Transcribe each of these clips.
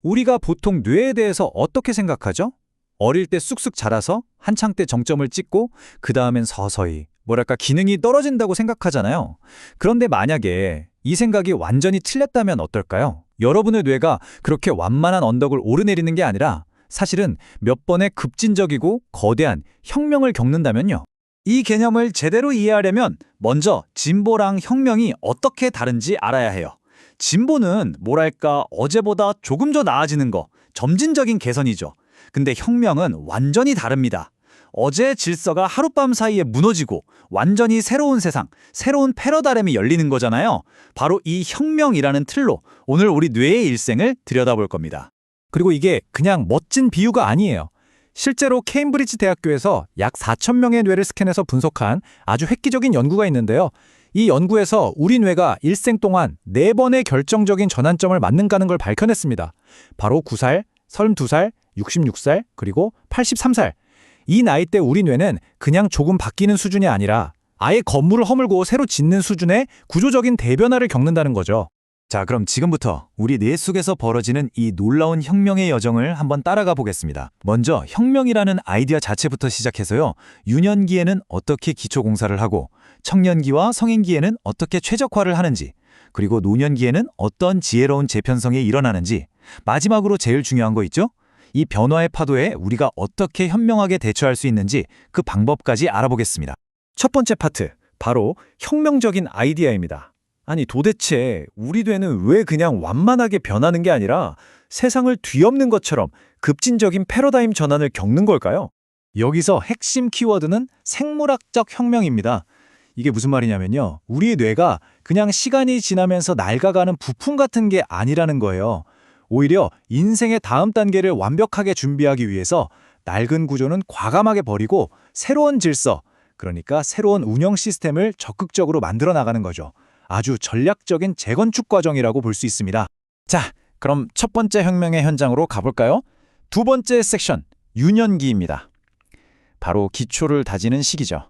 우리가 보통 뇌에 대해서 어떻게 생각하죠? 어릴 때 쑥쑥 자라서 한창 때 정점을 찍고 그 다음엔 서서히 기능이 떨어진다고 생각하잖아요. 그런데 만약에 이 생각이 완전히 틀렸다면 어떨까요? 여러분의 뇌가 그렇게 완만한 언덕을 오르내리는 게 아니라 사실은 몇 번의 급진적이고 거대한 혁명을 겪는다면요. 이 개념을 제대로 이해하려면 먼저 진보랑 혁명이 어떻게 다른지 알아야 해요. 진보는 어제보다 조금 더 나아지는 거, 점진적인 개선이죠. 근데 혁명은 완전히 다릅니다. 어제의 질서가 하룻밤 사이에 무너지고 완전히 새로운 세상, 새로운 패러다임이 열리는 거잖아요. 바로 이 혁명이라는 틀로 오늘 우리 뇌의 일생을 들여다볼 겁니다. 그리고 이게 그냥 멋진 비유가 아니에요. 실제로 케임브리지 대학교에서 약 4,000명의 뇌를 스캔해서 분석한 아주 획기적인 연구가 있는데요. 이 연구에서 우리 뇌가 일생 동안 4번의 결정적인 전환점을 맞는다는 걸 밝혀냈습니다. 바로 9살, 32살, 66살, 그리고 83살. 이 나이대 우리 뇌는 그냥 조금 바뀌는 수준이 아니라 아예 건물을 허물고 새로 짓는 수준의 구조적인 대변화를 겪는다는 거죠. 자, 그럼 지금부터 우리 뇌 속에서 벌어지는 이 놀라운 혁명의 여정을 한번 따라가 보겠습니다. 먼저 혁명이라는 아이디어 자체부터 시작해서요. 유년기에는 어떻게 기초공사를 하고 청년기와 성인기에는 어떻게 최적화를 하는지, 그리고 노년기에는 어떤 지혜로운 재편성이 일어나는지, 마지막으로 제일 중요한 거 있죠? 이 변화의 파도에 우리가 어떻게 현명하게 대처할 수 있는지 그 방법까지 알아보겠습니다. 첫 번째 파트, 바로 혁명적인 아이디어입니다. 아니 도대체 우리 뇌는 왜 그냥 완만하게 변하는 게 아니라 세상을 뒤엎는 것처럼 급진적인 패러다임 전환을 겪는 걸까요? 여기서 핵심 키워드는 생물학적 혁명입니다. 이게 무슨 말이냐면요. 우리 뇌가 그냥 시간이 지나면서 낡아가는 부품 같은 게 아니라는 거예요. 오히려 인생의 다음 단계를 완벽하게 준비하기 위해서 낡은 구조는 과감하게 버리고 새로운 질서, 그러니까 새로운 운영 시스템을 적극적으로 만들어 나가는 거죠. 아주 전략적인 재건축 과정이라고 볼 수 있습니다. 자, 그럼 첫 번째 혁명의 현장으로 가볼까요? 두 번째 섹션, 유년기입니다. 바로 기초를 다지는 시기죠.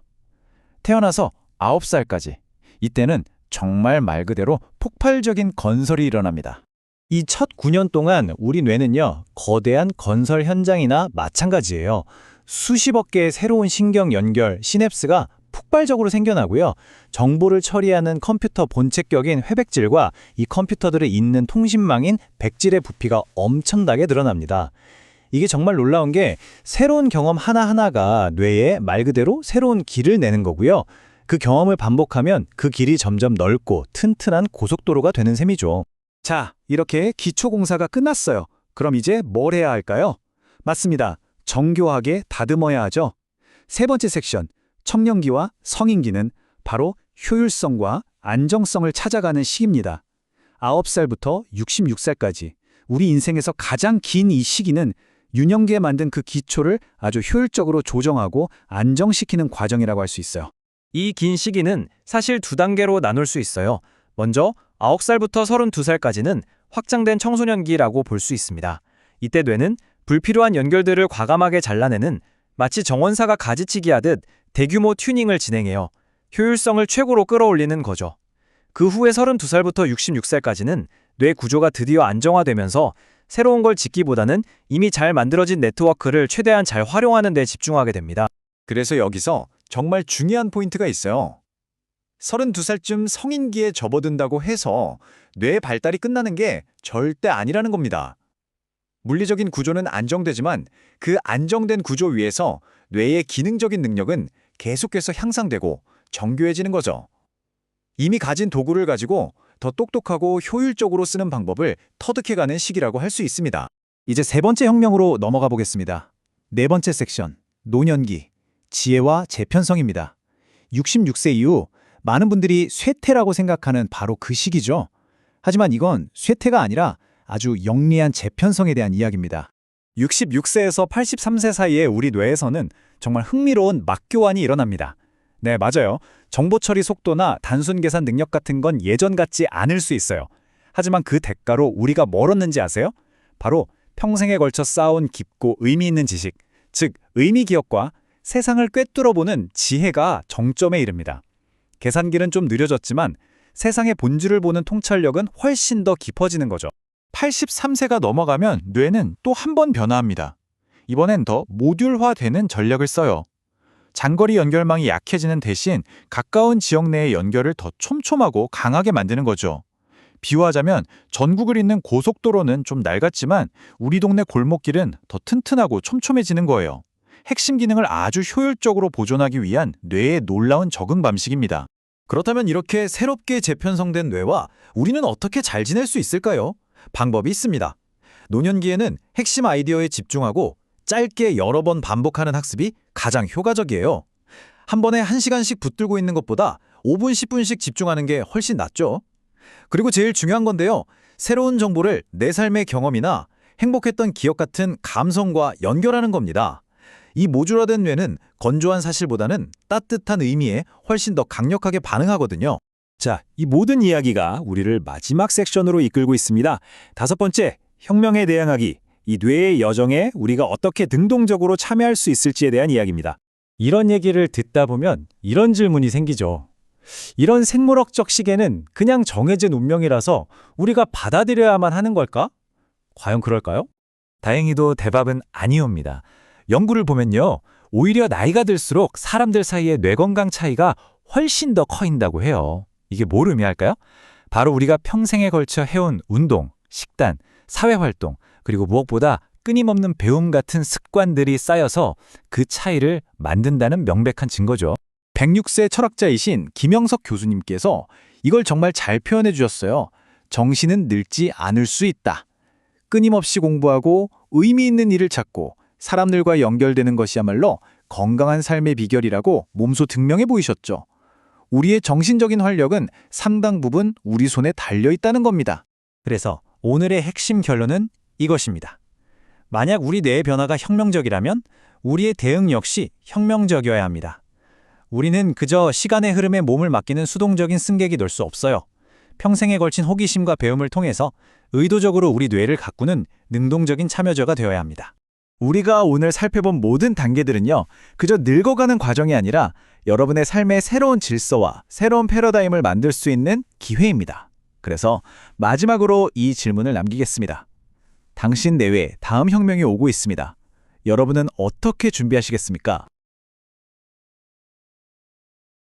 태어나서 9살까지. 이때는 정말 말 그대로 폭발적인 건설이 일어납니다. 이 첫 9년 동안 우리 뇌는요, 거대한 건설 현장이나 마찬가지예요. 수십억 개의 새로운 신경 연결, 시냅스가 폭발적으로 생겨나고요. 정보를 처리하는 컴퓨터 본체격인 회백질과 이 컴퓨터들을 잇는 통신망인 백질의 부피가 엄청나게 늘어납니다. 이게 정말 놀라운 게 새로운 경험 하나하나가 뇌에 말 그대로 새로운 길을 내는 거고요. 그 경험을 반복하면 그 길이 점점 넓고 튼튼한 고속도로가 되는 셈이죠. 자, 이렇게 기초공사가 끝났어요. 그럼 이제 뭘 해야 할까요? 맞습니다. 정교하게 다듬어야 하죠. 세 번째 섹션, 청년기와 성인기는 바로 효율성과 안정성을 찾아가는 시기입니다. 9살부터 66살까지 우리 인생에서 가장 긴 이 시기는 유년기에 만든 그 기초를 아주 효율적으로 조정하고 안정시키는 과정이라고 할 수 있어요. 이 긴 시기는 사실 두 단계로 나눌 수 있어요. 먼저 9살부터 32살까지는 확장된 청소년기라고 볼 수 있습니다. 이때 뇌는 불필요한 연결들을 과감하게 잘라내는 마치 정원사가 가지치기 하듯 대규모 튜닝을 진행해요. 효율성을 최고로 끌어올리는 거죠. 그 후에 32살부터 66살까지는 뇌 구조가 드디어 안정화되면서 새로운 걸 짓기보다는 이미 잘 만들어진 네트워크를 최대한 잘 활용하는 데 집중하게 됩니다. 그래서 여기서 정말 중요한 포인트가 있어요. 32살쯤 성인기에 접어든다고 해서 뇌 발달이 끝나는 게 절대 아니라는 겁니다. 물리적인 구조는 안정되지만 그 안정된 구조 위에서 뇌의 기능적인 능력은 계속해서 향상되고 정교해지는 거죠. 이미 가진 도구를 가지고 더 똑똑하고 효율적으로 쓰는 방법을 터득해가는 시기라고 할 수 있습니다. 이제 세 번째 혁명으로 넘어가 보겠습니다. 네 번째 섹션, 노년기, 지혜와 재편성입니다. 66세 이후 많은 분들이 쇠퇴라고 생각하는 바로 그 시기죠. 하지만 이건 쇠퇴가 아니라 아주 영리한 재편성에 대한 이야기입니다. 66세에서 83세 사이에 우리 뇌에서는 정말 흥미로운 막교환이 일어납니다. 네, 맞아요. 정보 처리 속도나 단순 계산 능력 같은 건 예전 같지 않을 수 있어요. 하지만 그 대가로 우리가 뭘 얻는지 아세요? 바로 평생에 걸쳐 쌓아온 깊고 의미 있는 지식, 즉 의미 기억과 세상을 꿰뚫어보는 지혜가 정점에 이릅니다. 계산기는 좀 느려졌지만 세상의 본질을 보는 통찰력은 훨씬 더 깊어지는 거죠. 83세가 넘어가면 뇌는 또 한 번 변화합니다. 이번엔 더 모듈화되는 전략을 써요. 장거리 연결망이 약해지는 대신 가까운 지역 내의 연결을 더 촘촘하고 강하게 만드는 거죠. 비유하자면 전국을 잇는 고속도로는 좀 낡았지만 우리 동네 골목길은 더 튼튼하고 촘촘해지는 거예요. 핵심 기능을 아주 효율적으로 보존하기 위한 뇌의 놀라운 적응 방식입니다. 그렇다면 이렇게 새롭게 재편성된 뇌와 우리는 어떻게 잘 지낼 수 있을까요? 방법이 있습니다. 노년기에는 핵심 아이디어에 집중하고 짧게 여러 번 반복하는 학습이 가장 효과적이에요. 한 번에 1시간씩 붙들고 있는 것보다 5분, 10분씩 집중하는 게 훨씬 낫죠. 그리고 제일 중요한 건데요. 새로운 정보를 내 삶의 경험이나 행복했던 기억 같은 감성과 연결하는 겁니다. 이 모듈화된 뇌는 건조한 사실보다는 따뜻한 의미에 훨씬 더 강력하게 반응하거든요. 자, 이 모든 이야기가 우리를 마지막 섹션으로 이끌고 있습니다. 5번째, 혁명에 대항하기. 이 뇌의 여정에 우리가 어떻게 능동적으로 참여할 수 있을지에 대한 이야기입니다. 이런 얘기를 듣다 보면 이런 질문이 생기죠. 이런 생물학적 시계는 그냥 정해진 운명이라서 우리가 받아들여야만 하는 걸까? 과연 그럴까요? 다행히도 대답은 아니옵니다. 연구를 보면요. 오히려 나이가 들수록 사람들 사이의 뇌건강 차이가 훨씬 더 커진다고 해요. 이게 뭘 의미할까요? 바로 우리가 평생에 걸쳐 해온 운동, 식단, 사회활동, 그리고 무엇보다 끊임없는 배움 같은 습관들이 쌓여서 그 차이를 만든다는 명백한 증거죠. 106세 철학자이신 김영석 교수님께서 이걸 정말 잘 표현해 주셨어요. 정신은 늙지 않을 수 있다. 끊임없이 공부하고 의미 있는 일을 찾고 사람들과 연결되는 것이야말로 건강한 삶의 비결이라고 몸소 증명해 보이셨죠. 우리의 정신적인 활력은 상당 부분 우리 손에 달려 있다는 겁니다. 그래서 오늘의 핵심 결론은 이것입니다. 만약 우리 뇌의 변화가 혁명적이라면 우리의 대응 역시 혁명적이어야 합니다. 우리는 그저 시간의 흐름에 몸을 맡기는 수동적인 승객이 될 수 없어요. 평생에 걸친 호기심과 배움을 통해서 의도적으로 우리 뇌를 가꾸는 능동적인 참여자가 되어야 합니다. 우리가 오늘 살펴본 모든 단계들은요, 그저 늙어가는 과정이 아니라 여러분의 삶의 새로운 질서와 새로운 패러다임을 만들 수 있는 기회입니다. 그래서 마지막으로 이 질문을 남기겠습니다. 당신 내외에 다음 혁명이 오고 있습니다. 여러분은 어떻게 준비하시겠습니까?